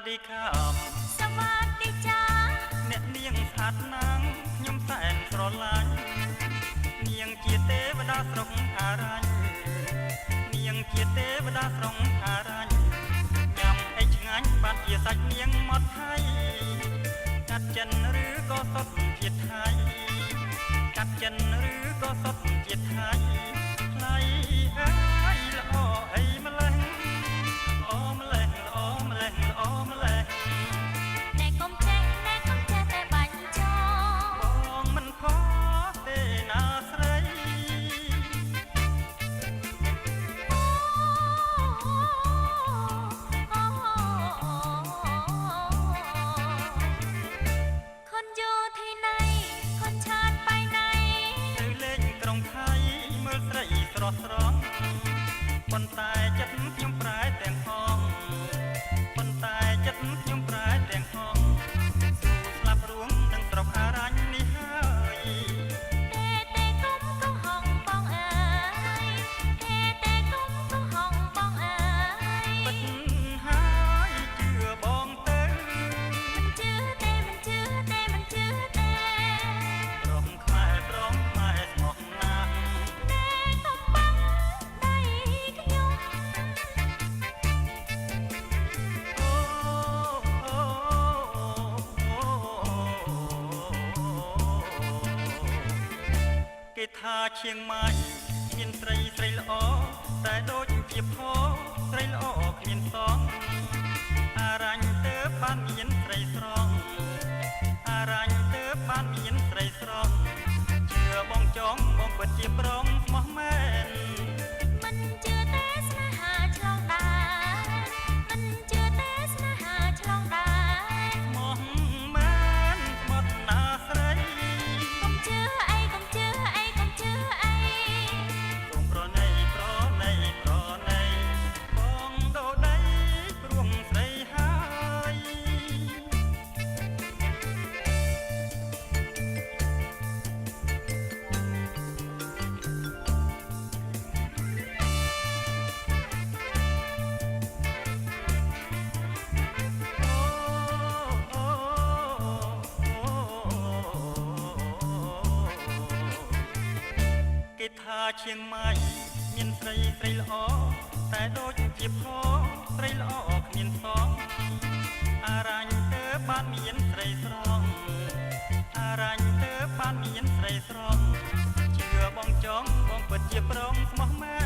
ดีครับสวัสดีจ้าអ្នកនាងស្អាតណាស់ខ្ញុំសែនស្រឡាញ់នាងជាទេវតាស្រុកអារញ្ញនាងជាទេវតាស្រុកអារញ្ញញ៉ាំអីឆ្ងាញ់បានជាសាច់នាងមកថៃកាត់ចិនឬក៏សុទ្ធជាថៃកាត់ចិនឬក៏សុទ្ធជាថៃថ្លៃអើយល្អអីម្លេះល្អម្លេះល្អម្លេះល្អម្លេះអ្នកកុំចេះតែបាញ់ចោលបងមិនខុសទេណាស្រីคนอยู่ที่ไหนคนชาติไปไหนទៅលេងក្រុងថៃមើលស្រីស្រស់ស្រង់ប៉ុន្តែចិត្តខ្ញុំប្រែទាំងហងប៉ុន្តែចិត្តខ្ញុំប្រែទាំងហងស៊ូស្លាប់រួងនឹងត្រកអារញ្ញនេះហើយតែកុំក៏ហងបងអើយតែកុំក៏ហងបងអើយពិតហើយជឿបងទៅមិនជឿទេមិនជឿទេមិនជឿទេព្រមខ្មែរស្មោះណាស់តែកុំបាំងដៃខ្ញុំអូគេថាឈៀងម៉ៃមានស្រីល្អតែដូចជាផស្រីល្អគ្មានសងអារញ្ញទៅបានមានស្រីស្រងអារញ្ញទៅបានមានស្រីស្រងជឿបងចង់បងពិតជាព្រមស្មោះមែនមិនជឿទេស្នេហាឆ្លងដែនមិនជឿទេស្នេហាឆ្លងដែនស្មោះមែនស្មោះណាស្រីកុំជឿអីកុំជឿអីកុំជឿអីសូមប្រណីបងដូរដីព្រមស្រីហើយគេថាឈៀងម៉ៃមានស្រីល្អតែដូចជាផស្រីល្អគ្មានសងអារញ្ញទៅបានមានស្រីស្រងអារញ្ញទៅបានមានស្រីស្រងជឿបងចង់បងពិតជាព្រមស្មោះមែ